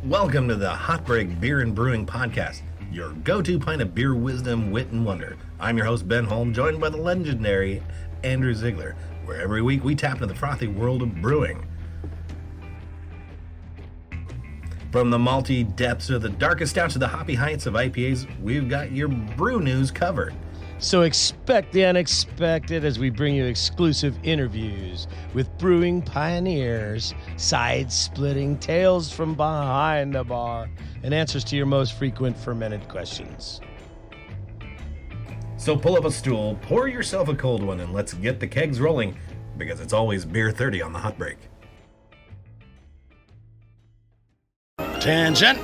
Welcome to the Hotbreak Beer and Brewing Podcast, your go-to pint of beer wisdom, wit, and wonder. I'm your host, Ben Holm, joined by the legendary Andrew Ziegler, where every week we tap into the frothy world of brewing. From the malty depths of the darkest stouts to the hoppy heights of IPAs, we've got your brew news covered. So expect the unexpected as we bring you exclusive interviews with brewing pioneers, side-splitting tales from behind the bar, and answers to your most frequent fermented questions. So pull up a stool, pour yourself a cold one, and let's get the kegs rolling, because it's always beer 30 on the Hotbreak. Attention!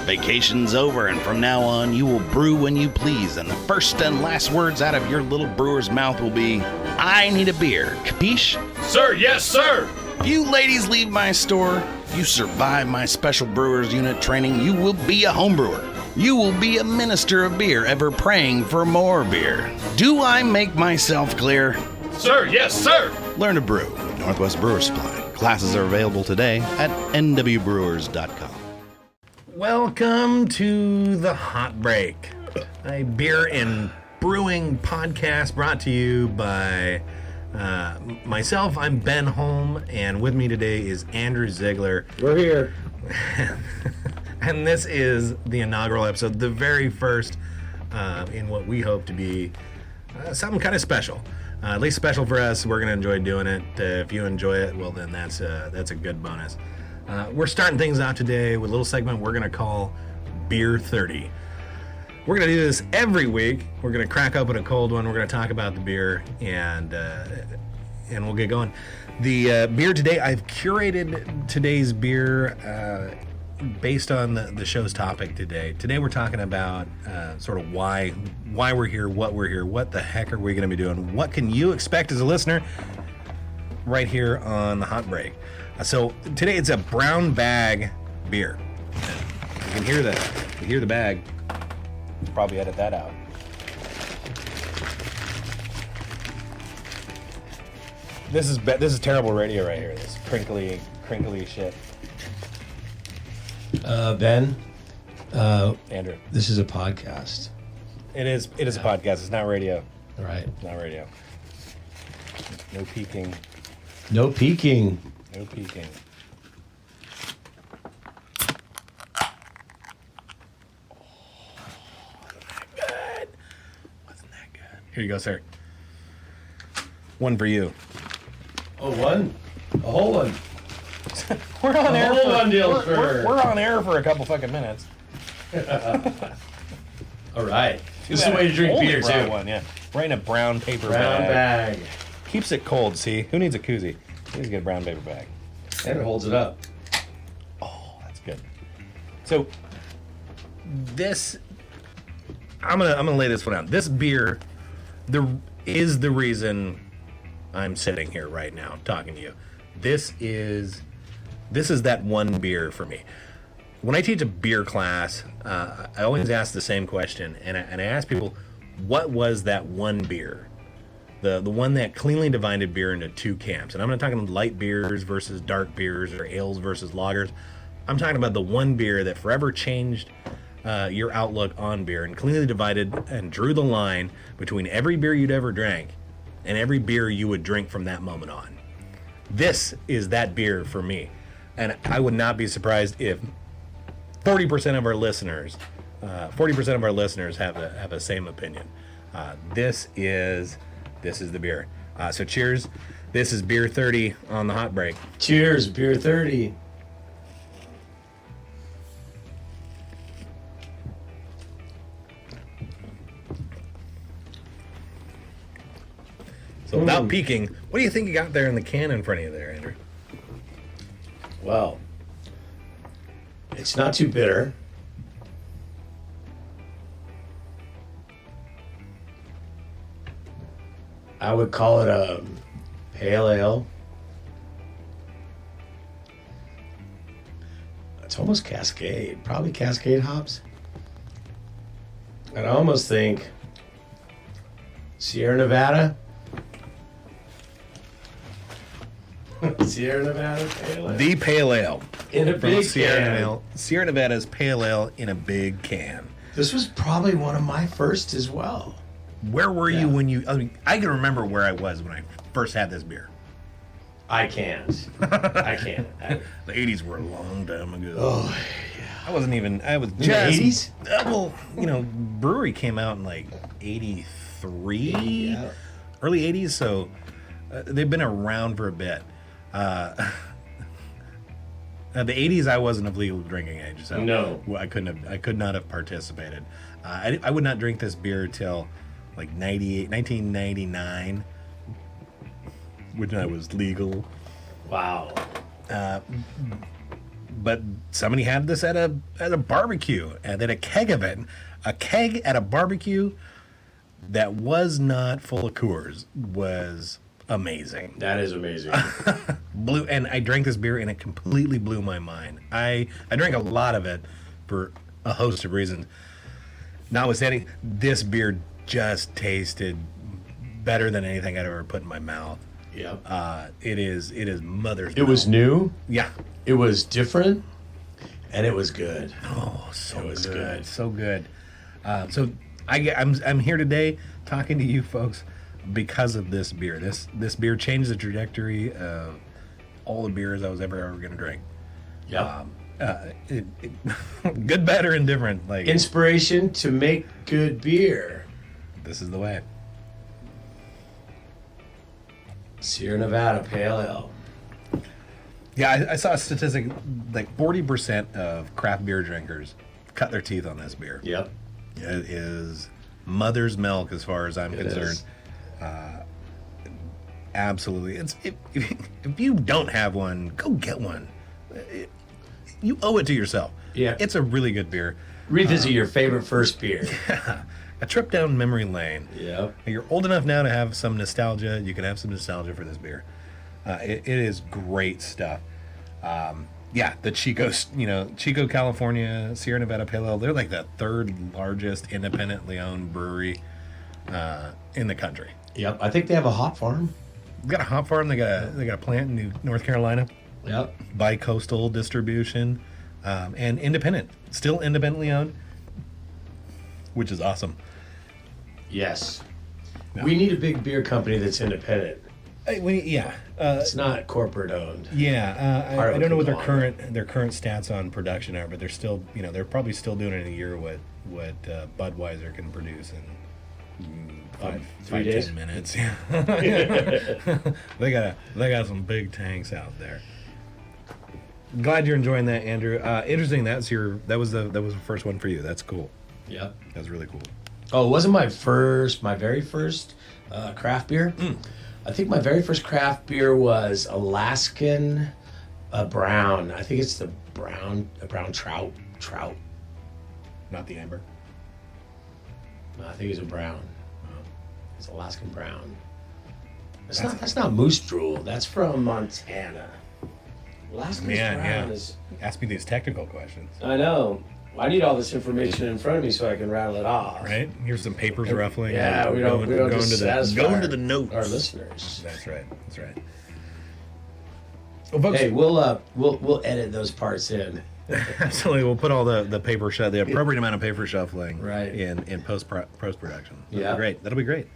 Vacation's over, and from now on, you will brew when you please, and the first and last words out of your little brewer's mouth will be, I need a beer. Capiche? Sir, yes, sir! If you ladies leave my store, if you survive my special brewers unit training, you will be a home brewer. You will be a minister of beer, ever praying for more beer. Do I make myself clear? Sir, yes, sir! Learn to brew with Northwest Brewer Supply. Classes are available today at nwbrewers.com. Welcome to the Hotbreak, a beer and brewing podcast brought to you by myself. I'm Ben Holm, and with me today is Andrew Ziegler. We're here. And this is the inaugural episode, the very first in what we hope to be something kind of special. At least special for us. We're going to enjoy doing it. If you enjoy it, well, then that's a good bonus. We're starting things out today with a little segment we're going to call Beer 30. We're going to do this every week. We're going to crack open a cold one. We're going to talk about the beer, and we'll get going. The beer today, I've curated today's beer based on the show's topic today. Today we're talking about sort of why we're here, what the heck are we going to be doing, what can you expect as a listener right here on the Hotbreak. So today it's a brown bag beer. You can hear the bag. Probably edit that out. This is terrible radio right here. This crinkly shit. Ben, Andrew, this is a podcast. it is a podcast. It's not radio. All right. It's not radio. No peeking. No peeking. No peeking. Wasn't that good? Here you go, sir. One for you. Oh, one? A whole one. We're on air. We're on air for a couple fucking minutes. All right. This is the way to drink Only beer, brown too. One, yeah. Right in a brown paper Brown bag. Keeps it cold, see? Who needs a koozie? You just get a brown paper bag. And it holds it up. Oh, that's good. So, this... I'm gonna lay this one out. This beer is the reason I'm sitting here right now talking to you. This is that one beer for me. When I teach a beer class, I always ask the same question, and I ask people, what was that one beer? The one that cleanly divided beer into two camps. And I'm not talking light beers versus dark beers or ales versus lagers. I'm talking about the one beer that forever changed your outlook on beer and cleanly divided and drew the line between every beer you'd ever drank and every beer you would drink from that moment on. This is that beer for me. And I would not be surprised if 40% of our listeners have the same opinion. This is the beer. So cheers. This is Beer 30 on the Hotbreak. Cheers, Beer 30. So without peeking, what do you think you got there in the can in front of you there, Andrew? Well, it's not too bitter. I would call it a pale ale. It's almost Cascade, probably Cascade hops. And I almost think Sierra Nevada. Sierra Nevada Pale Ale. The Pale Ale. In a from big Sierra can. Sierra Nevada's Pale Ale in a big can. This was probably one of my first as well. Where were Yeah. you when you? I mean, I can remember where I was when I first had this beer. I can't. I can't. The '80s were a long time ago. Oh, I wasn't even. I was the just 80s? Well, brewery came out in like '83, Yeah. early '80s. So they've been around for a bit. The '80s, I wasn't of legal drinking age, so No. I could not have participated. I would not drink this beer till like 1999, when I was legal. Wow. But somebody had this at a barbecue, and then a keg of it, a keg at a barbecue that was not full of Coors was amazing. That is amazing. And I drank this beer and it completely blew my mind. I drank a lot of it for a host of reasons. Notwithstanding, this beer just tasted better than anything I'd ever put in my mouth. Yep. It is mother's It was new. Yeah. It was different, and it was good. Oh, so It was good. good. So good. So I'm here today talking to you folks because of this beer. This beer changed the trajectory of all the beers I was ever going to drink. Yep. Good, bad, or indifferent. Like, Inspiration to make good beer. this is the way. Sierra Nevada Pale Ale. Yeah, I saw a statistic like 40% of craft beer drinkers cut their teeth on this beer. Yep. It is mother's milk as far as I'm concerned. Is. Absolutely. If you don't have one, go get one. You owe it to yourself. Yeah. It's a really good beer. Revisit your favorite first beer. A trip down memory lane. Yep. You're old enough now to have some nostalgia. You can have some nostalgia for this beer. It is great stuff. Yeah, the Chico, California, Sierra Nevada Pale Ale, they're like the third largest independently owned brewery in the country. Yep. I think they have a hop farm. They've got a hop farm. They got a plant in North Carolina. Yep. Bi-coastal distribution, and independent, still independently owned, which is awesome. Yes. We need a big beer company that's independent. Yeah, It's not corporate owned. yeah. Part of I a don't know what conglomerate. their current stats on production are, but they're still, they're probably still doing in a year what Budweiser can produce in 3 days? 10 minutes. Yeah. they got some big tanks out there. Glad you're enjoying that, Andrew. Interesting. That was the first one for you. That's cool. Yep. That's really cool. Oh, it wasn't my very first craft beer. I think my very first craft beer was Alaskan brown. I think it's a brown trout. Not the amber. No, I think it's a brown. It's Alaskan brown. That's not moose drool. That's from Montana. Alaskan brown is. Ask me these technical questions. I know. I need all this information in front of me so I can rattle it off. Right? Here's some papers ruffling. Yeah, we don't just satisfy going to the notes. our listeners. That's right. Well, folks, Hey, we'll edit those parts in. absolutely. We'll put all the appropriate amount of paper shuffling Right. in post production. Yeah. That'll be great.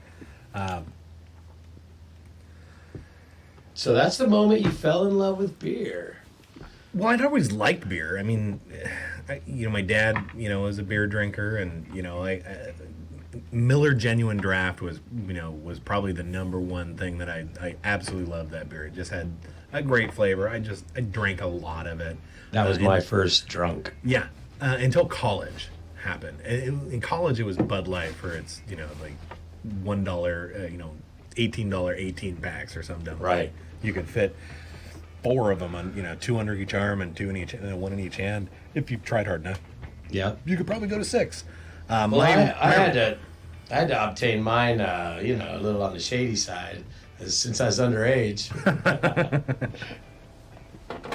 So that's the moment you fell in love with beer. Well, I'd always liked beer. I mean, my dad, was a beer drinker, and Miller Genuine Draft was probably the number one thing that I absolutely loved. That beer. It just had a great flavor. I drank a lot of it. That was my first drunk. Yeah, until college happened. In college, it was Bud Light for its like $1, $18 18 packs or something. Right. You could fit 4 of them on 2 under each arm and 2 in each, one in each hand. If you tried hard enough, Yeah. you could probably go to 6. Well, I had to obtain mine, a little on the shady side, since I was underage.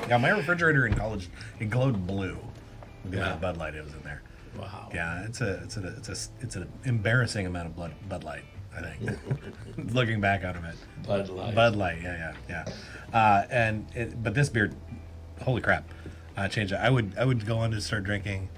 Yeah, my refrigerator in college, it glowed blue with the amount Yeah. of Bud Light it was in there. Wow. Yeah, it's an embarrassing amount of Bud Light, I think. Looking back out of it. Bud Light. Bud Light, yeah. But this beer, holy crap. change that. I would go on to start drinking.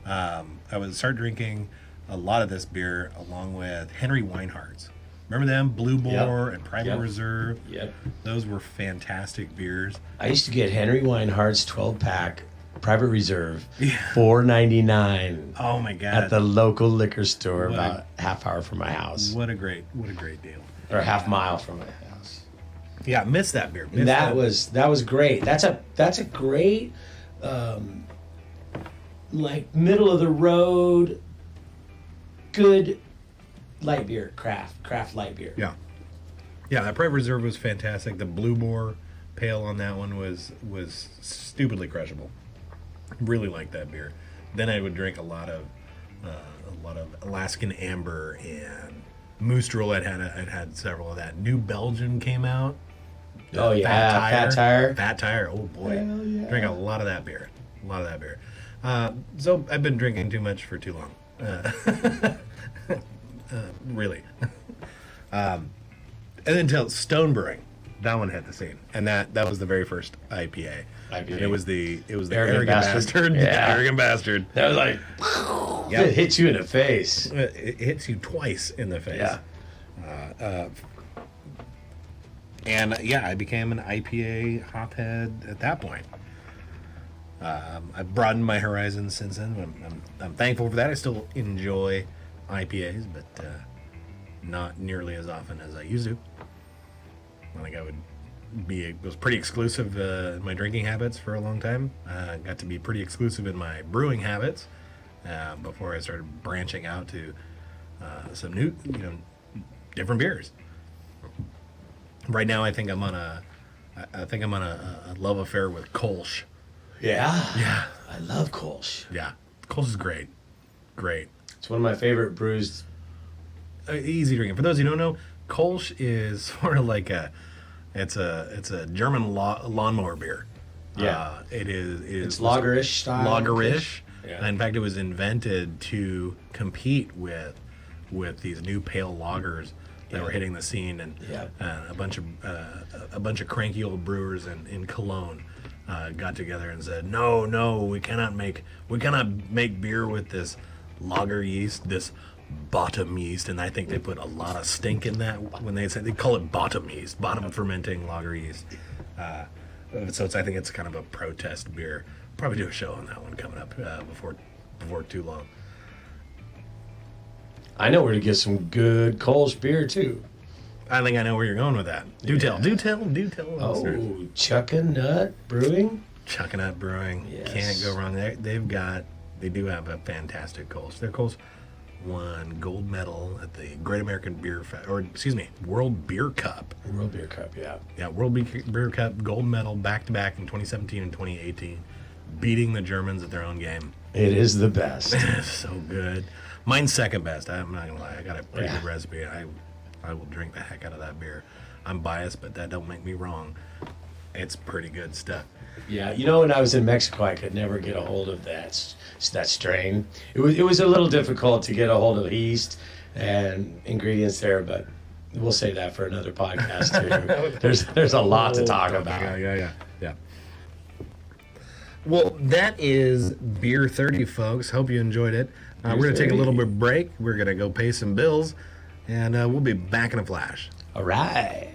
I would start drinking a lot of this beer along with Henry Weinhardt's. Remember them? Blue Boar and Private Reserve. Yep. Those were fantastic beers. I used to get Henry Weinhardt's 12-pack Private Reserve, $4.99. Oh my God! At the local liquor store, about half hour from my house. What a great deal. Or half mile from my house. Yeah, miss that beer. That was great. That's a great, like middle of the road, good light beer, craft light beer. Yeah, that Private Reserve was fantastic. The Blue Boar Pale on that one was stupidly crushable. Really liked that beer. Then I would drink a lot of Alaskan Amber and Moose Drool. I'd had several of that. New Belgian came out. Oh yeah, Fat Tire. Oh boy, yeah. Drank a lot of that beer. So I've been drinking too much for too long. Really. And then until Stone Brewing, that one hit the scene, and that was the very first IPA. It was the arrogant bastard. Yeah. Arrogant bastard. That was like, it hits you in the face. It hits you twice in the face. Yeah. And I became an IPA hophead at that point. I've broadened my horizons since then. I'm thankful for that. I still enjoy IPAs, but not nearly as often as I used to. I think I was pretty exclusive in my drinking habits for a long time. Got to be pretty exclusive in my brewing habits before I started branching out to some new, different beers. Right now, I think I'm on a love affair with Kolsch. Yeah. I love Kolsch. Yeah, Kolsch is great. It's one of my favorite brews. Easy drinking. For those who don't know, Kolsch is sort of like it's a German lawnmower beer. Yeah, it's lagerish style. Lagerish. Yeah. In fact, it was invented to compete with these new pale lagers that were hitting the scene, and a bunch of cranky old brewers in Cologne got together and said, no, we cannot make beer with this lager yeast, this bottom yeast, and I think they put a lot of stink in that when they call it bottom yeast, bottom fermenting lager yeast. So I think it's kind of a protest beer. Probably do a show on that one coming up before too long. I know where to get some good Kolsch beer too. I think I know where you're going with that. Do tell. Oh, Chuckanut Brewing. Chuckanut Brewing. Yes. Can't go wrong. They do have a fantastic Kolsch. Their Kolsch won gold medal at the Great American World Beer Cup. World Beer Cup, yeah. Yeah, World Beer Cup gold medal back-to-back in 2017 and 2018, beating the Germans at their own game. It is the best. So good. Mine's second best. I'm not going to lie. I got a pretty good recipe. I will drink the heck out of that beer. I'm biased, but that don't make me wrong. It's pretty good stuff. Yeah, when I was in Mexico, I could never get a hold of that strain. It was a little difficult to get a hold of yeast and ingredients there, but we'll save that for another podcast too. There's a lot to talk about. Yeah. Well, that is Beer 30, folks. Hope you enjoyed it. We're going to take a little bit of break. We're going to go pay some bills, and we'll be back in a flash. All right.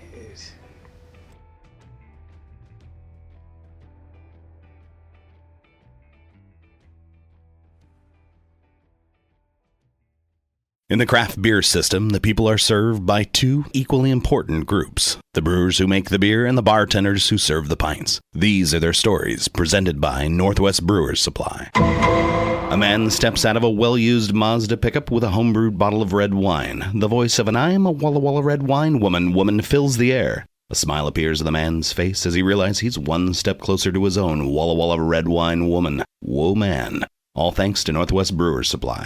In the craft beer system, the people are served by two equally important groups: the brewers who make the beer and the bartenders who serve the pints. These are their stories, presented by Northwest Brewers Supply. A man steps out of a well-used Mazda pickup with a homebrewed bottle of red wine. The voice of an "I am a Walla Walla red wine woman" fills the air. A smile appears on the man's face as he realizes he's one step closer to his own Walla Walla red wine woman. Whoa, man. All thanks to Northwest Brewers Supply.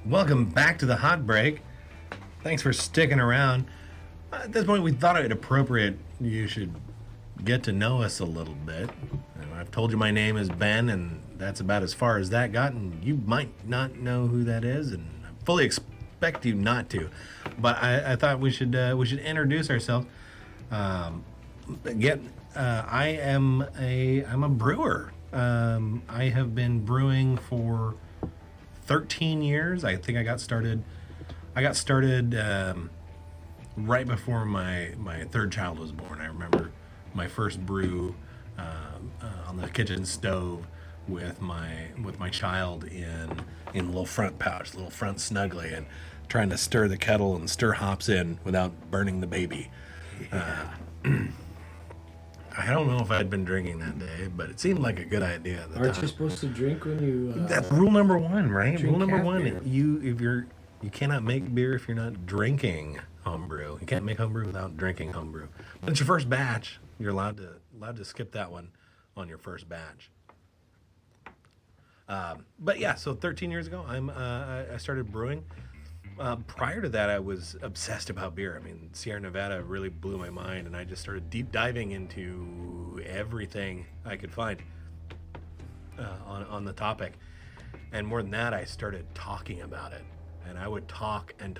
Welcome back to the Hotbreak. Thanks for sticking around. At this point, we thought it appropriate you should get to know us a little bit. I've told you my name is Ben, and that's about as far as that got, and you might not know who that is, and I fully expect you not to. But I thought we should introduce ourselves. again, I'm a brewer. I have been brewing for 13 years. I think I got started right before my third child was born. I remember my first brew on the kitchen stove with my child in a little front pouch, little front snuggly, and trying to stir the kettle and stir hops in without burning the baby. I don't know if I'd been drinking that day, but it seemed like a good idea at the Aren't time. you supposed to drink when you? That's rule number one, right? drink Rule number craft one: beer. you cannot make beer if you're not drinking homebrew. You can't make homebrew without drinking homebrew. But it's your first batch. You're allowed to skip that one on your first batch. But yeah, so 13 years ago, I started brewing. Prior to that, I was obsessed about beer. I mean, Sierra Nevada really blew my mind, and I just started deep diving into everything I could find on the topic. And more than that, I started talking about it. And I would talk and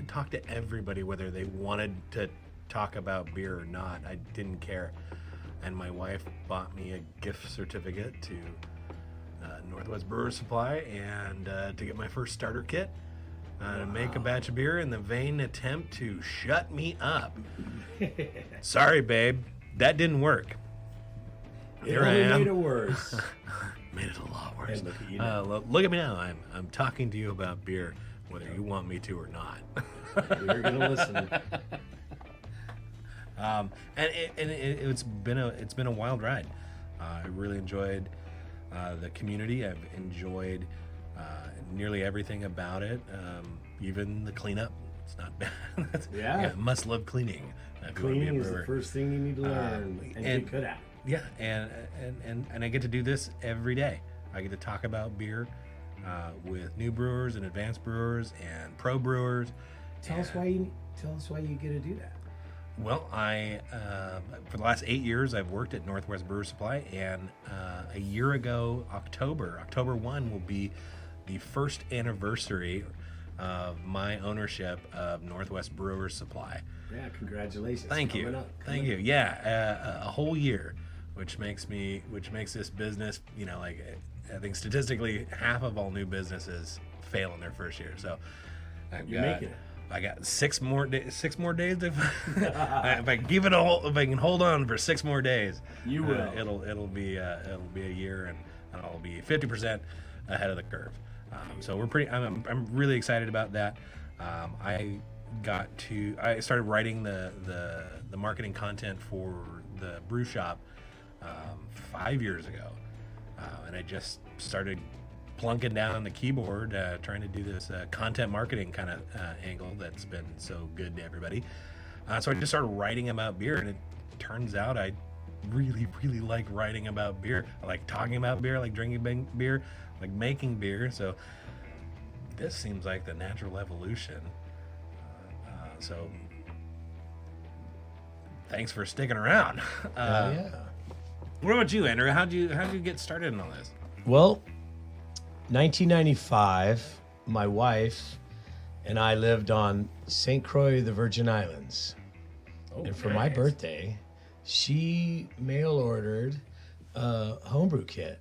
talk to everybody, whether they wanted to talk about beer or not. I didn't care. And my wife bought me a gift certificate to Northwest Brewer Supply and to get my first starter kit. To make a batch of beer in the vain attempt to shut me up. Sorry, babe. That didn't work. Here I am. Made it worse. Made it a lot worse. And look at you now. Look at me now. I'm talking to you about beer, whether you want me to or not. We're gonna listen. It's been a wild ride. I really enjoyed the community. I've enjoyed nearly everything about it, even the cleanup. It's not bad. Yeah. Must love cleaning. If you wanna be a Cleaning is the brewer. first thing you need to learn and get good at. Yeah, and I get to do this every day. I get to talk about beer with new brewers and advanced brewers and pro brewers. Tell us why you get to do that. Well, for the last 8 years, I've worked at Northwest Brewer Supply, and a year ago, October 1 will be the first anniversary of my ownership of Northwest Brewer Supply. Yeah, congratulations. Thank you. Thank you. Yeah, a whole year, which makes this business, like I think statistically half of all new businesses fail in their first year. So You're making it. I got 6 more days. 6 more days. If I can hold on for 6 more days, You will. It'll be a year, and I'll be 50% ahead of the curve. So I'm really excited about that. I started writing the marketing content for the brew shop 5 years ago, and I just started plunking down on the keyboard, trying to do this content marketing kind of angle that's been so good to everybody. So I just started writing about beer, and it turns out I really, really like writing about beer. I like talking about beer, I like drinking beer, I like making beer. So this seems like the natural evolution. So thanks for sticking around. Yeah. What about you, Andrew? How'd you get started in all this? Well, 1995, my wife and I lived on St. Croix, the Virgin Islands. And for my birthday, she mail ordered a homebrew kit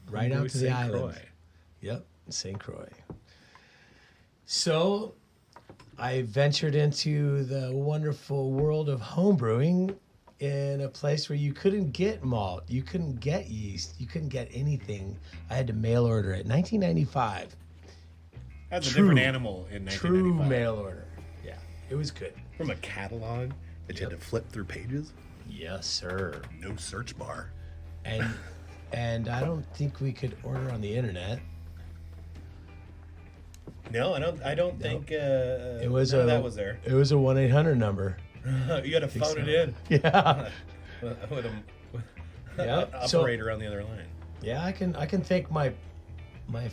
right out to the St. island. Croix. Yep, St. Croix. So I ventured into the wonderful world of homebrewing in a place where you couldn't get malt, you couldn't get yeast, you couldn't get anything. I had to mail order it. 1995. That's True. a different animal in 1995. True mail order. Yeah, it was good. From a catalog that you had to flip through pages. Yes, sir. No search bar. And I don't think we could order on the internet. No, I don't think It was none of that was there. It was a 1-800 number. You had to phone it in Yeah. with Yeah. an operator on the other line. Yeah, I can thank my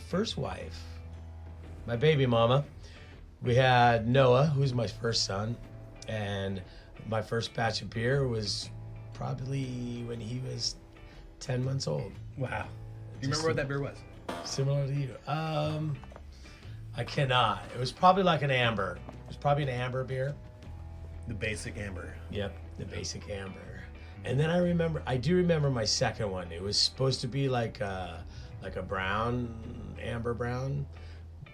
first wife, my baby mama. We had Noah, who's my first son, and my first batch of beer was probably when he was 10 months old. Wow. Do you remember what that beer was? Similar to you. I cannot. It was probably like an amber. It was probably an amber beer. The basic amber. Yep. the basic amber. And then I do remember my second one. It was supposed to be like a brown, amber brown,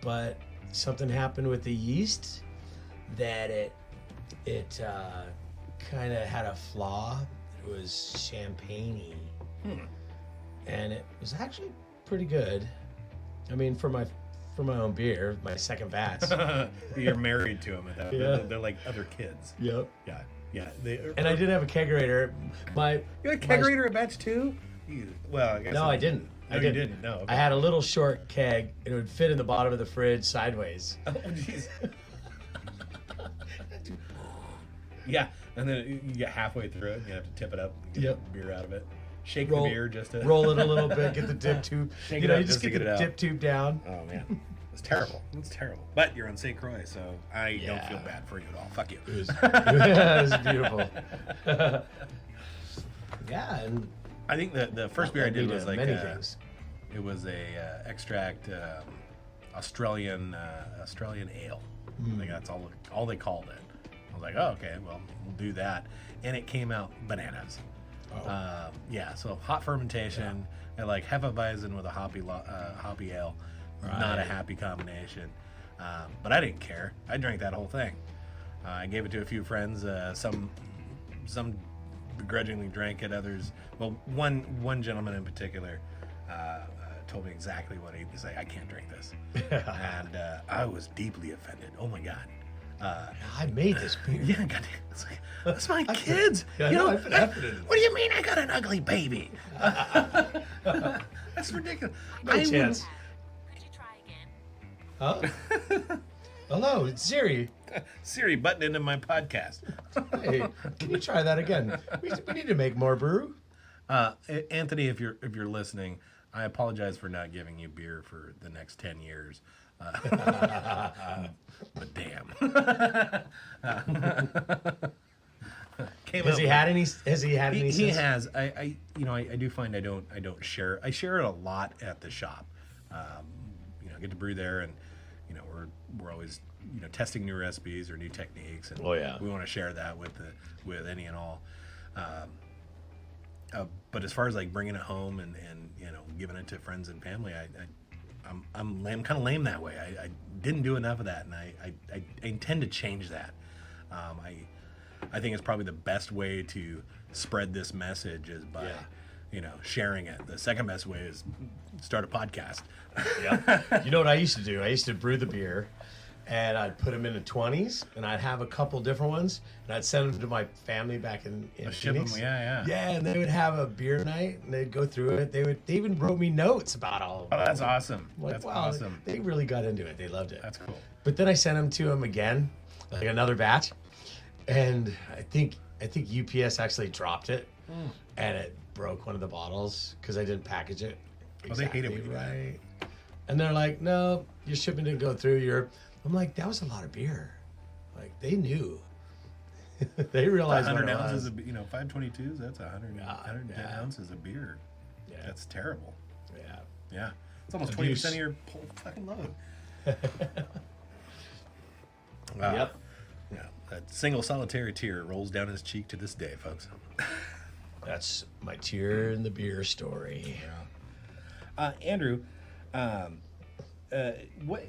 but something happened with the yeast that it kind of had a flaw. It was champagne-y. And it was actually pretty good. I mean, for my own beer, my second batch. You're married to them. Yeah. They're like other kids. Yep. Yeah. And I did have a kegerator. You had a kegerator at batch 2? Well, I guess. No, I didn't. No, you didn't. No. Okay. I had a little short keg, and it would fit in the bottom of the fridge sideways. Oh, jeez. Yeah, and then you get halfway through it, and you have to tip it up and get the beer out of it. Shake the beer just to... Roll it a little bit, get the dip tube. Shake you it know, up you just just get to the get it dip tube down. Oh, man. It's terrible. It's terrible. But you're on St. Croix, so I don't feel bad for you at all. Fuck you. It was beautiful. Yeah, and I think the first beer I did was like... many things. It was a extract Australian ale. I think that's all they called it. I was like, oh, okay, well, we'll do that. And it came out bananas. Oh. So hot fermentation and like Hefeweizen with a hoppy ale. Right. Not a happy combination. But I didn't care. I drank that whole thing. I gave it to a few friends. Some begrudgingly drank it. Others, well, one gentleman in particular told me exactly what he was like. I can't drink this, and I was deeply offended. Oh my god! I made this beer. Yeah, goddamn. It's like, that's my kids. Yeah, you know, I put effort into what do you mean I got an ugly baby? That's ridiculous. No chance. Could you try again? Huh? Hello, it's Siri. Siri button into my podcast. Hey, can you try that again? We need to make more brew. Anthony, if you're listening, I apologize for not giving you beer for the next 10 years. But damn. Has he had any? He since? has. I do find I don't share. I share it a lot at the shop. I get to brew there, and we're always testing new recipes or new techniques, and we want to share that with any and all. But as far as like bringing it home and giving it to friends and family, I'm kind of lame that way. I didn't do enough of that, and I intend to change that. I think it's probably the best way to spread this message is by sharing it. The second best way is start a podcast. Yeah. You know what I used to do? I used to brew the beer, and I'd put them in the 20s, and I'd have a couple different ones, and I'd send them to my family back in Ship Phoenix. them, yeah. Yeah, and they would have a beer night, and they'd go through it. They even wrote me notes about all of them. Oh, that's awesome. I'm like, That's wow, awesome. They really got into it. They loved it. That's cool. But then I sent them to them again, like another batch, and I think UPS actually dropped it, and it broke one of the bottles because I didn't package it. Oh, they hate it when you do that. right. And they're like, "No, your shipment didn't go through." I'm like, that was a lot of beer. Like they knew. They realized 100 what it ounces was. of 522s. That's 110 yeah. ounces of beer. Yeah. That's terrible. Yeah. Yeah, it's almost Abuse. 20% of your whole fucking load. Yep. Yeah, that single solitary tear rolls down his cheek to this day, folks. That's my tear in the beer story. Andrew, what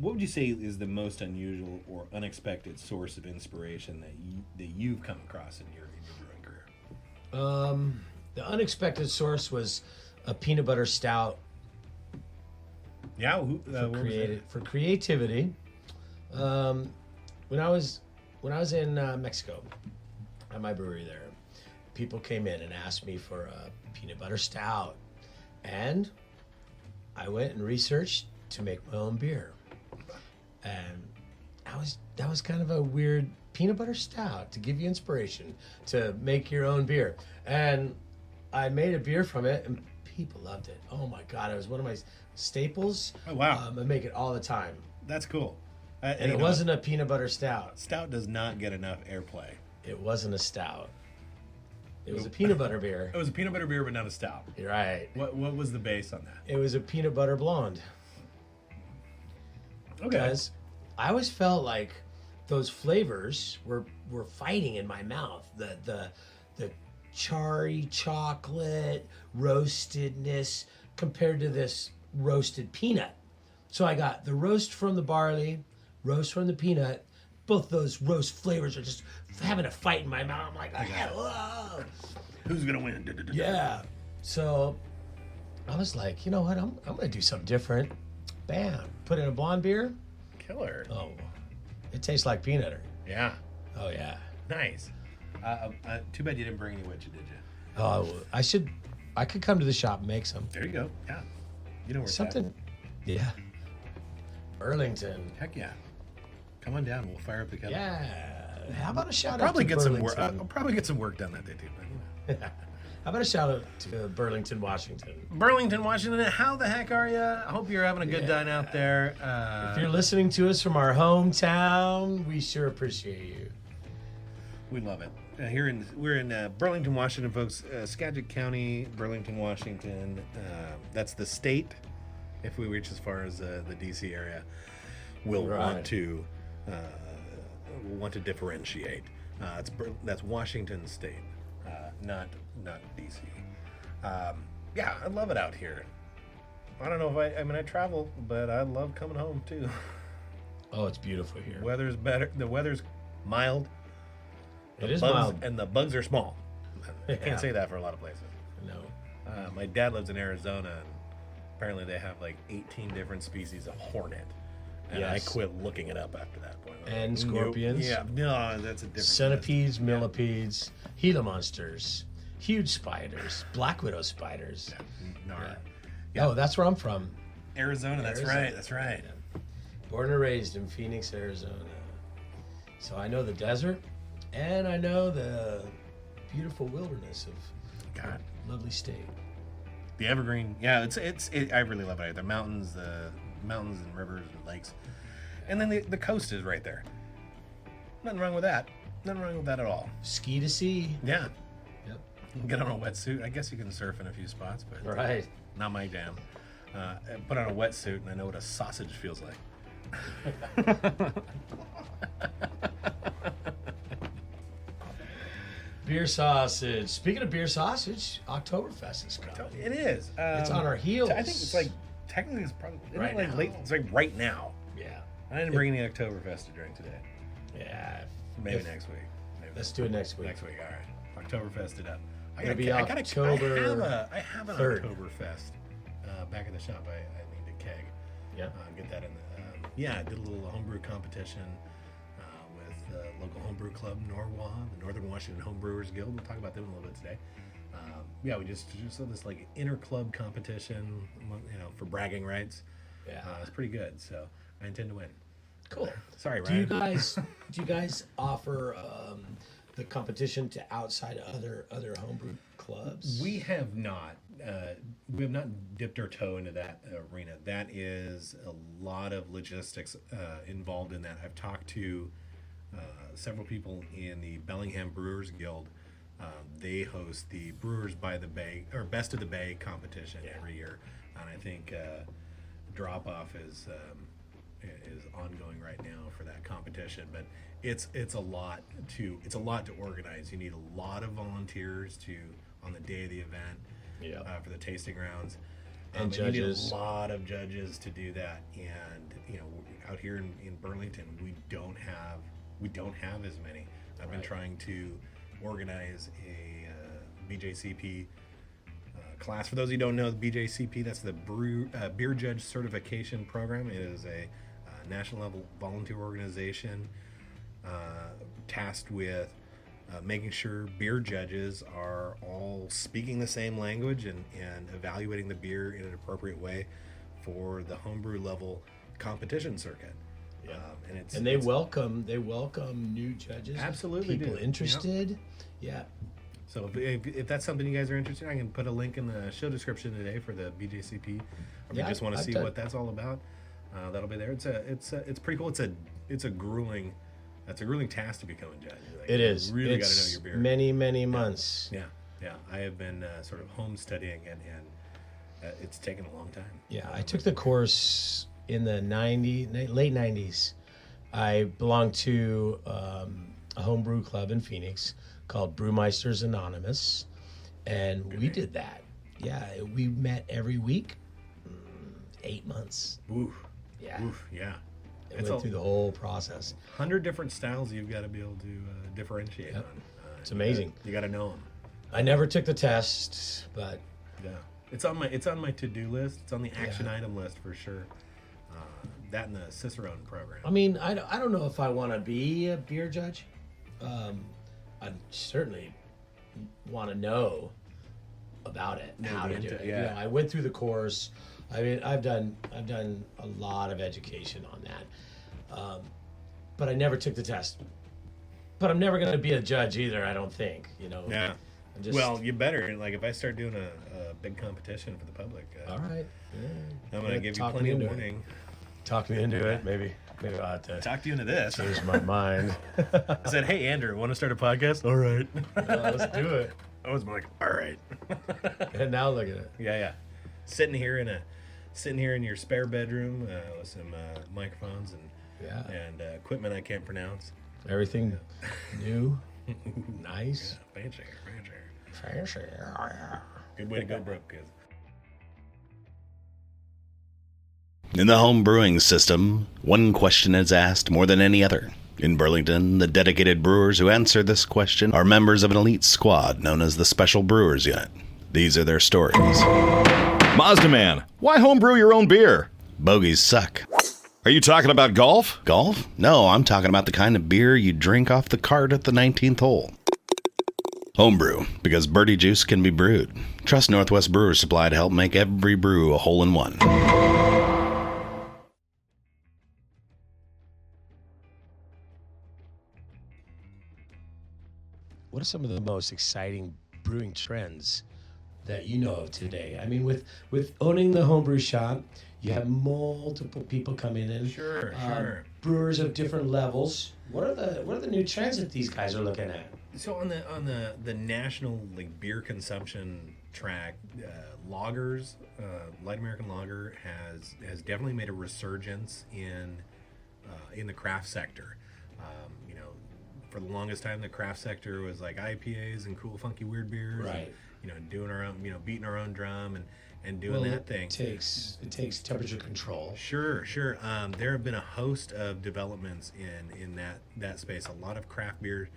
would you say is the most unusual or unexpected source of inspiration that you've come across in your brewing career? The unexpected source was a peanut butter stout Yeah, what was it? for creativity. When I was in Mexico at my brewery there, people came in and asked me for a peanut butter stout, and I went and researched to make my own beer. And that was kind of a weird peanut butter stout to give you inspiration to make your own beer. And I made a beer from it, and people loved it. Oh my God, it was one of my staples. Oh, wow. I make it all the time. That's cool. And it wasn't a peanut butter stout. Stout does not get enough airplay. It wasn't a stout. It was a peanut butter beer. It was a peanut butter beer, but not a stout. You're right. What was the base on that? It was a peanut butter blonde. Because I always felt like those flavors were fighting in my mouth. The charry chocolate roastedness compared to this roasted peanut. So I got the roast from the barley, roast from the peanut. Both those roast flavors are just having a fight in my mouth. I'm like, whoa. Who's gonna win? Yeah. So I was like, you know what? I'm gonna do something different. Bam. Put in a blonde beer. Killer. Oh, it tastes like peanut. Yeah. Oh yeah. Nice. Too bad you didn't bring any with you, did you? Oh, I could come to the shop and make some. There you go. Yeah. You know where Something. Yeah. Burlington. Heck yeah. Come on down. We'll fire up the kettle. Yeah. How about a shout Probably out to get some Burlington? work. I'll probably get some work done that day too. But, How about a shout out to Burlington, Washington? Burlington, Washington. How the heck are you? I hope you're having a good time out there. If you're listening to us from our hometown, we sure appreciate you. We love it. We're in Burlington, Washington, folks. Skagit County, Burlington, Washington. That's the state. If we reach as far as the DC area, we'll want to differentiate. That's Washington State, not DC. Yeah, I love it out here. I don't know if I travel, but I love coming home too. Oh, it's beautiful here. Weather's better. The weather's mild. It is bugs, mild. and the bugs are small. I Yeah. can't say that for a lot of places. No. My dad lives in Arizona, and apparently they have like 18 different species of hornet. And Yes. I quit looking it up after that point. I'm And like, nope. scorpions. Yeah, no, that's a different. Centipedes, millipedes, Gila monsters, huge spiders, black widow spiders. Gnarly. Oh, that's where I'm from. Arizona, that's Arizona. right, that's right. Born and raised in Phoenix, Arizona. So I know the desert, and I know the beautiful wilderness of God. lovely state. The evergreen, yeah, I really love it. The mountains and rivers and lakes, and then the coast is right there. Nothing wrong with that. Nothing wrong with that at all. Ski to sea. Yeah, Yep. get on a wetsuit. I guess you can surf in a few spots, but Right. not my jam. Put on a wetsuit and I know what a sausage feels like. Beer sausage. Speaking of beer sausage, Oktoberfest is coming. It is. It's on our heels. I think it's like technically it's probably isn't it Right like now. late. It's like right now. Yeah. I didn't bring any Oktoberfest to drink today. Yeah. Maybe If- next week. Maybe Let's do it next week. Next week, all right. Oktoberfest it up. It'll be I October have an 3rd. Oktoberfest back in the shop. I need a keg. Yeah. Get that in. I did a little homebrew competition with the local homebrew club, Norwa, the Northern Washington Homebrewers Guild. We'll talk about them a little bit today. We just saw this like inter-club competition, for bragging rights. Yeah. It's pretty good, so I intend to win. Cool. Sorry, Do you Ryan. guys offer the competition to outside other homebrew clubs? We have not. We have not dipped our toe into that arena. That is a lot of logistics involved in that. I've talked to several people in the Bellingham Brewers Guild. They host the Brewers by the Bay or Best of the Bay competition every year, and I think drop off is ongoing right now for that competition. But it's a lot to organize. You need a lot of volunteers on the day of the event. For the tasting rounds, And you need judges. a lot of judges to do that. And out here in Burlington, we don't have as many. I've been trying to organize a BJCP class. For those who don't know, the BJCP, that's the Beer Judge Certification Program. It is a national level volunteer organization tasked with making sure beer judges are all speaking the same language and evaluating the beer in an appropriate way for the homebrew level competition circuit. Yeah. And they welcome new judges. Absolutely People do. interested. Yeah. So if that's something you guys are interested in, I can put a link in the show description today for the BJCP. Or if you just want to I've see done- what that's all about, that'll be there. It's pretty cool. It's a grueling task to become a judge. Like, It is. You really got to know It's your beer. many months. Yeah. I have been sort of home studying, and it's taken a long time. Yeah, I took the course in the late 90s I belong to a homebrew club in Phoenix called Brewmeisters Anonymous, and we did that. Yeah, we met every week, 8 months. Oof. Yeah. Oof. Yeah. It went through the whole process. 100 different styles you've got to be able to differentiate on. It's amazing. You got to know them. I never took the test, but Yeah. It's on my to-do list. It's on the action item list for sure. That and the Cicerone program. I mean, I don't know if I want to be a beer judge. I certainly want to know about it, how to do it. Yeah. You know, I went through the course. I mean, I've done a lot of education on that, but I never took the test. But I'm never going to be a judge either. I don't think. You know. Yeah. I'm just, Well, you better. Like, if I start doing a big competition for the public, all right. Yeah. I'm going to give you plenty of warning. Talk me into it. Maybe I'll have to Talk you into this. change my mind. I said, hey, Andrew, want to start a podcast? All right. Let's do it. I was like, all right. And now look at it. Yeah. Sitting here in your spare bedroom with some microphones and equipment I can't pronounce. Everything new, nice, Fancy. fancy. Good way to go broke, kids. In the home brewing system, one question is asked more than any other. In Burlington, the dedicated brewers who answer this question are members of an elite squad known as the Special Brewers Unit. These are their stories. Mazda Man, why homebrew your own beer? Bogeys suck. Are you talking about golf? Golf? No, I'm talking about the kind of beer you drink off the cart at the 19th hole. Homebrew, because birdie juice can be brewed. Trust Northwest Brewer Supply to help make every brew a hole-in-one. What are some of the most exciting brewing trends that you know of today? I mean, with owning the homebrew shop, you have multiple people coming in. Sure. Brewers of different levels. What are the new trends that these guys are looking at? So on the national like beer consumption track, lagers, light American lager has definitely made a resurgence in the craft sector. You know, for the longest time, the craft sector was like IPAs and cool, funky, weird beers. Right. And, you know, doing our own, beating our own drum and doing that thing. It takes temperature control. Sure. There have been a host of developments in that space. A lot of craft beer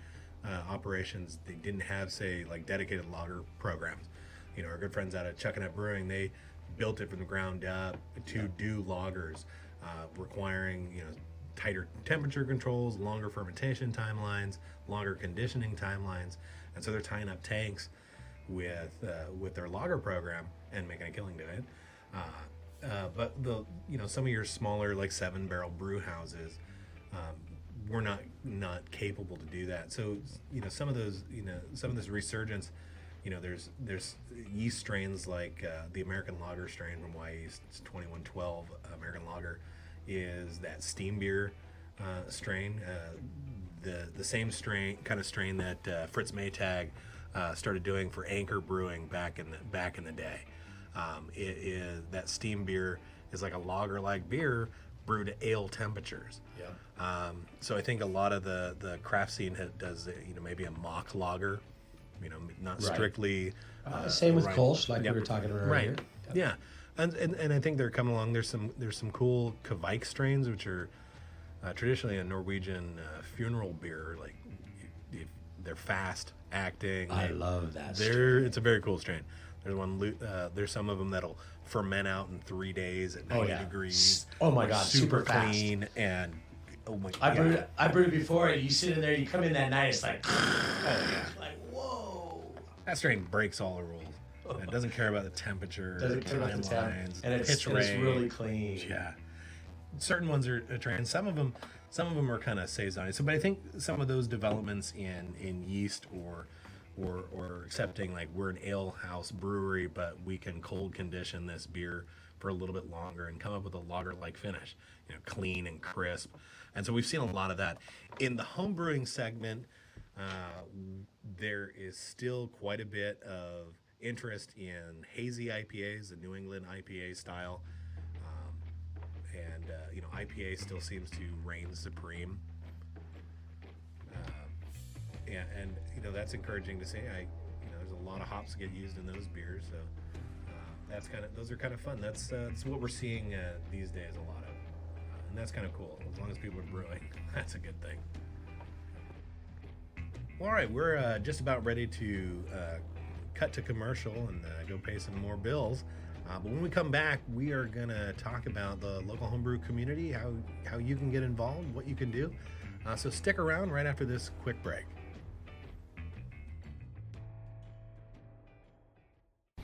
operations, they didn't have, say, like dedicated lager programs. You know, our good friends out of Chuckanut Brewing, they built it from the ground up to do lagers, requiring, tighter temperature controls, longer fermentation timelines, longer conditioning timelines, and so they're tying up tanks with their lager program and making a killing doing it. But some of your smaller like 7-barrel brew houses were not capable to do that. So some of this resurgence, there's yeast strains like the American Lager strain from Yeast 2112 American Lager is that steam beer strain, the same strain that Fritz Maytag started doing for Anchor Brewing back in the day. It is that steam beer is like a lager-like beer brewed at ale temperatures. Yeah. So I think a lot of the craft scene does maybe a mock lager, not strictly. Same with right. Kolsch, like Yep. we were talking about Right. earlier. Yeah. And I think they're coming along. There's some cool Kvike strains, which are traditionally a Norwegian funeral beer. Like they're fast acting. I love that. It's a very cool strain. There's some of them that'll ferment out in 3 days at 90 degrees. Oh my They're God, super super fast. clean and oh my God. I brewed before. You sit in there, you come in that night, it's like, like whoa. That strain breaks all the rules. It doesn't care about the temperature, Doesn't care about the temp, timelines, and it's pitch range. really clean. Yeah, certain ones are trained. Some of them are kind of saison. So, but I think some of those developments in yeast or accepting like we're an ale house brewery, but we can cold condition this beer for a little bit longer and come up with a lager-like finish, clean and crisp. And so we've seen a lot of that in the home brewing segment. There is still quite a bit of interest in hazy IPAs, the New England IPA style, and IPA still seems to reign supreme. And that's encouraging to see. There's a lot of hops that get used in those beers, so those are kind of fun. That's what we're seeing these days, a lot of, and that's kind of cool. As long as people are brewing, that's a good thing. All right, we're just about ready to cut to commercial and go pay some more bills. But when we come back, we are going to talk about the local homebrew community, how you can get involved, what you can do. So stick around right after this quick break.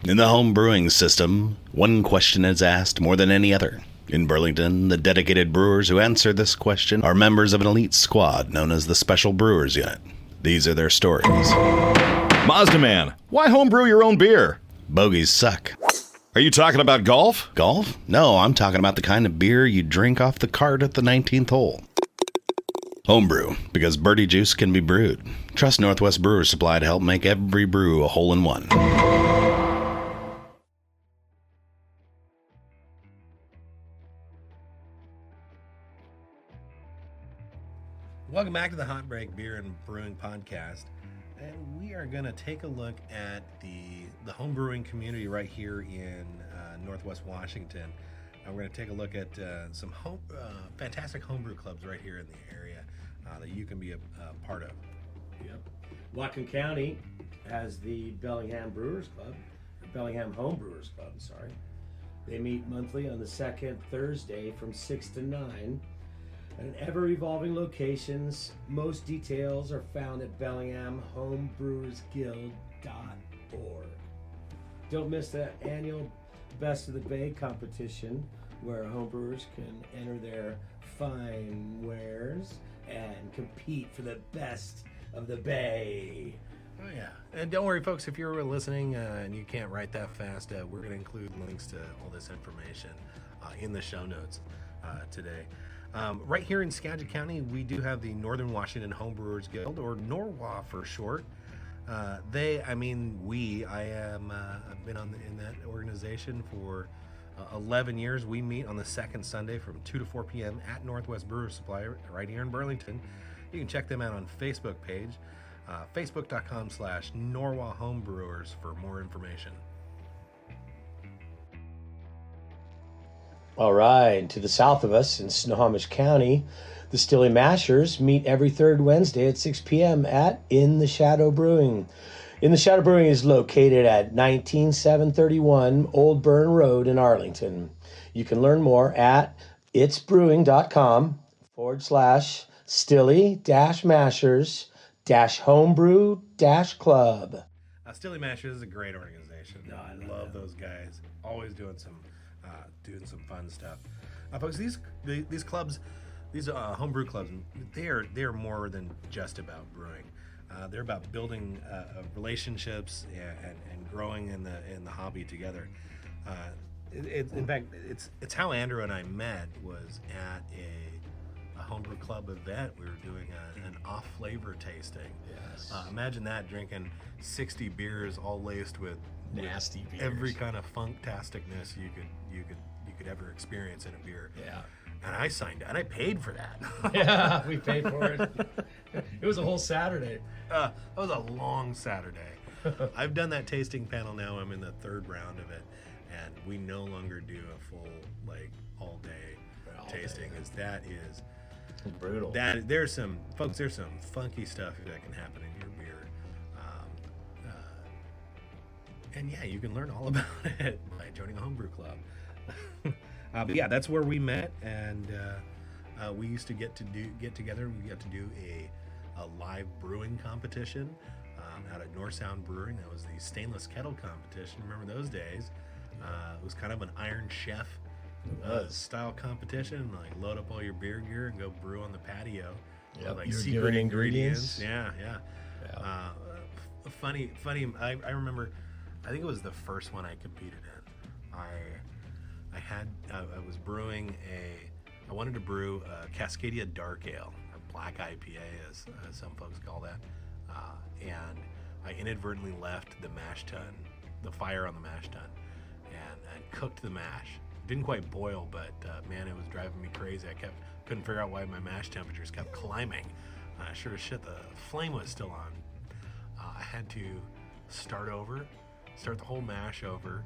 In the home brewing system, one question is asked more than any other. In Burlington, the dedicated brewers who answer this question are members of an elite squad known as the Special Brewers Unit. These are their stories. Mazda Man, why homebrew your own beer? Bogeys suck. Are you talking about golf? Golf? No, I'm talking about the kind of beer you drink off the cart at the 19th hole. Homebrew, because birdie juice can be brewed. Trust Northwest Brewers Supply to help make every brew a hole-in-one. Welcome back to the Hotbreak Beer and Brewing Podcast. And we are going to take a look at the home brewing community right here in Northwest Washington. We're going to take a look at some fantastic homebrew clubs right here in the area that you can be a part of. Yep. Whatcom County has the Bellingham Brewers Club, or Bellingham Home Brewers Club, sorry. They meet monthly on the second Thursday from 6 to 9. And ever-evolving locations. Most details are found at BellinghamHomebrewersGuild.org. Don't miss the annual Best of the Bay competition, where homebrewers can enter their fine wares and compete for the best of the Bay. Oh, yeah. And don't worry, folks, if you're listening and you can't write that fast, we're going to include links to all this information in the show notes today. Right here in Skagit County, we do have the Northern Washington Homebrewers Guild, or NORWA for short. I've been in that organization for 11 years. We meet on the second Sunday from 2 to 4 p.m. at Northwest Brewers Supply right here in Burlington. You can check them out on Facebook page, facebook.com/NORWA Homebrewers for more information. All right, to the south of us in Snohomish County, the Stilly Mashers meet every third Wednesday at 6 p.m. at In the Shadow Brewing. In the Shadow Brewing is located at 19731 Old Burn Road in Arlington. You can learn more at itsbrewing.com/stilly-mashers-homebrew-club. Stilly Mashers is a great organization. I love those guys. Always doing some fun stuff. Folks, these clubs, these homebrew clubs, they're more than just about brewing. They're about building relationships and growing in the hobby together. In fact, it's how Andrew and I met, was at a homebrew club event. We were doing an off flavor tasting. Yes. Imagine that, drinking 60 beers all laced with Nasty beers. every kind of funktasticness you could ever experience in a beer. Yeah. And I signed, and I paid for that. Yeah, we paid for it. It was a whole Saturday. That was a long Saturday. I've done that tasting panel now. I'm in the third round of it, and we no longer do a full all day tasting. That is brutal. There's some funky stuff that can happen in your beer. And yeah, you can learn all about it by joining a homebrew club. But yeah, that's where we met, and we used to get together. We got to do a live brewing competition out at North Sound Brewing. That was the stainless kettle competition. Remember those days? It was kind of an Iron Chef style competition. Load up all your beer gear and go brew on the patio. Yep, With, you were secret doing ingredients. ingredients. Yeah. Funny. I remember. I think it was the first one I competed in. I was brewing I wanted to brew a Cascadia Dark Ale, or Black IPA as some folks call that, and I inadvertently left the fire on the mash tun, and cooked the mash Didn't quite boil, but man, it was driving me crazy. I couldn't figure out why my mash temperatures kept climbing. Sure as shit, the flame was still on. I had to start the whole mash over,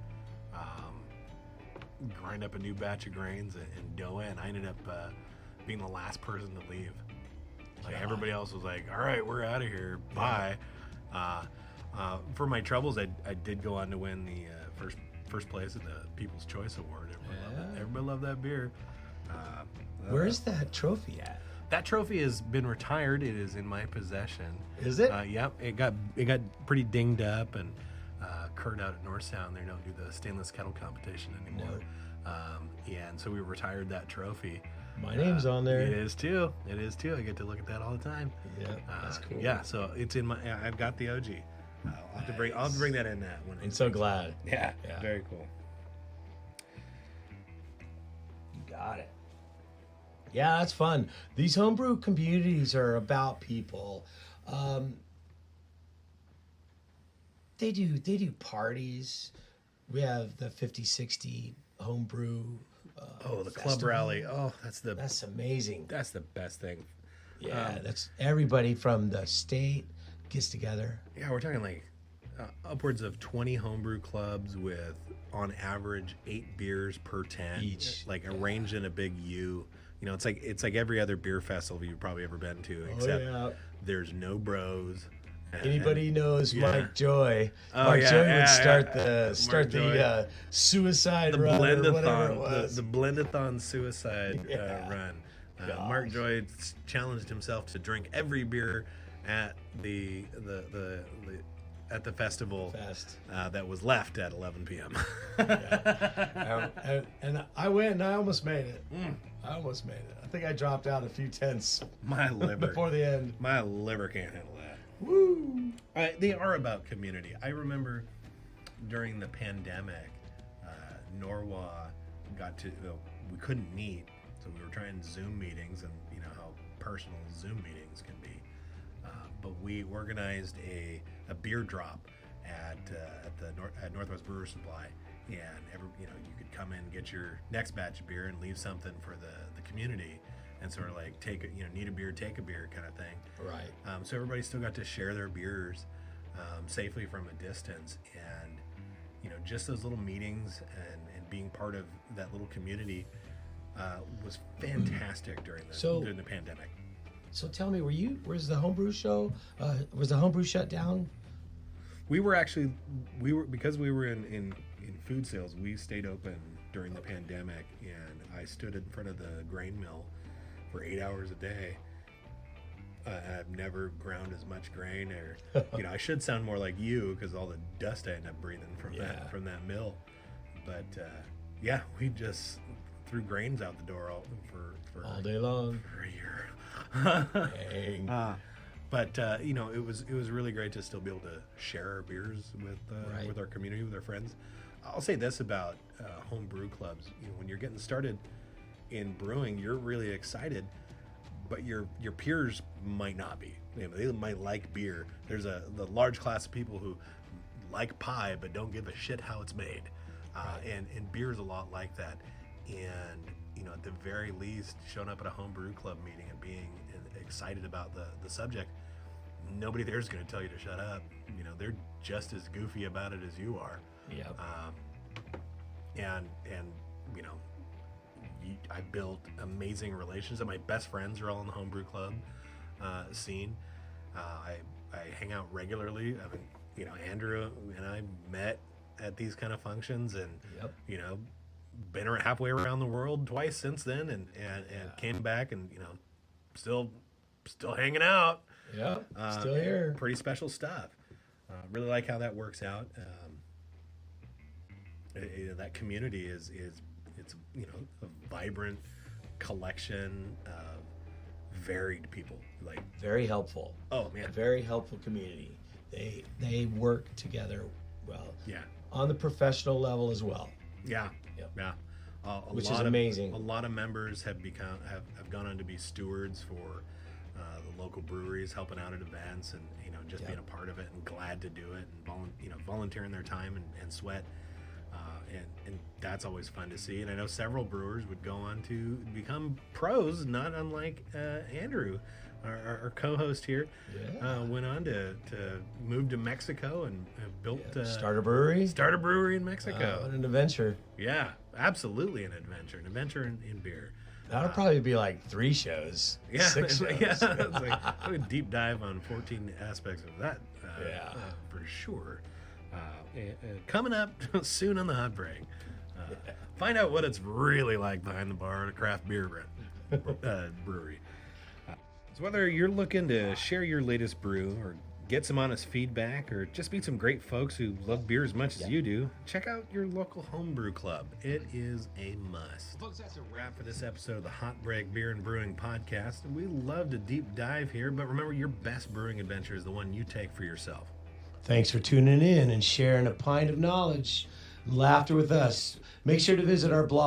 grind up a new batch of grains and dough it. And I ended up being the last person to leave. Like everybody else was like, "All right, we're out of here. Bye." For my troubles, I did go on to win the first place at the People's Choice Award. Everybody loved that beer. Where's that trophy at? That trophy has been retired. It is in my possession. Is it? Yep. It got pretty dinged up, and Kurt out at Northtown, they don't do the stainless kettle competition anymore. And so we retired that trophy. My name's on there. It is too. I get to look at that all the time. Yeah, that's cool. Yeah, so it's in my. I've got the OG. I'll have to bring that in that one. I'm so glad. Yeah. Very cool. You got it. Yeah, that's fun. These homebrew communities are about people. They do parties. We have the 50-60 homebrew. The club rally. Oh, that's amazing. That's the best thing. Yeah, that's everybody from the state gets together. Yeah, we're talking like upwards of 20 homebrew clubs with, on average, 8 beers per tent, each, like arranged in a big U. You know, it's like every other beer festival you've probably ever been to, except there's no bros. Anybody knows Mike Joy? Mark Joy would start the suicide run or whatever it was. The Blendathon suicide run. Mark Joy challenged himself to drink every beer at the festival that was left at 11 p.m. And I went and I almost made it. I think I dropped out a few tenths. My liver. Before the end. My liver can't handle that. Woo! They are about community. I remember during the pandemic, Norwa we couldn't meet, so we were trying Zoom meetings, and you know how personal Zoom meetings can be. But we organized a beer drop at Northwest Brewer Supply, and you could come in, get your next batch of beer, and leave something for the community, and sort of like need a beer, take a beer kind of thing. Right. So everybody still got to share their beers safely from a distance, and just those little meetings and being part of that little community was fantastic during the pandemic. So tell me, was the homebrew show? Was the homebrew shut down? We were because we were in food sales. We stayed open during the pandemic, and I stood in front of the grain mill for 8 hours a day. I've never ground as much grain, or I should sound more like you because all the dust I end up breathing from that mill. But we just threw grains out the door for all day long for a year. Dang. But it was really great to still be able to share our beers with our community, with our friends. I'll say this about home brew clubs: when you're getting started in brewing, you're really excited, but your peers might not be. They might like beer. There's the large class of people who like pie but don't give a shit how it's made, and beer is a lot like that. And at the very least, showing up at a home brew club meeting and being excited about the subject, nobody there is going to tell you to shut up. They're just as goofy about it as you are. Yep. I built amazing relationships. My best friends are all in the homebrew club scene. I hang out regularly. Andrew and I met at these kind of functions, and been halfway around the world twice since then, and came back, and still hanging out. Yeah, still here. Pretty special stuff. Really like how that works out. That community is a vibrant collection of varied people, like very helpful. Oh man, a very helpful community. They work together well. Yeah, on the professional level as well. Yeah, yep. Yeah. Which is amazing. A lot of members have gone on to be stewards for the local breweries, helping out at events, and being a part of it, and glad to do it, and volunteering their time and sweat. and that's always fun to see. And I know several brewers would go on to become pros, not unlike Andrew, our co-host here. Went on to move to Mexico and built Start a brewery. Start a brewery in Mexico. What an adventure. Yeah, absolutely an adventure in beer. That'll probably be like 3 shows. Yeah, 6 shows. yeah. It's like a deep dive on 14 aspects of that. For sure. Coming up soon on the Hotbreak. Find out what it's really like behind the bar at a craft beer brewery. So whether you're looking to share your latest brew or get some honest feedback or just meet some great folks who love beer as much as you do, check out your local homebrew club. It is a must. Folks, that's a wrap for this episode of the Hotbreak Beer and Brewing Podcast. We love to deep dive here, but remember, your best brewing adventure is the one you take for yourself. Thanks for tuning in and sharing a pint of knowledge, laughter with us. Make sure to visit our blog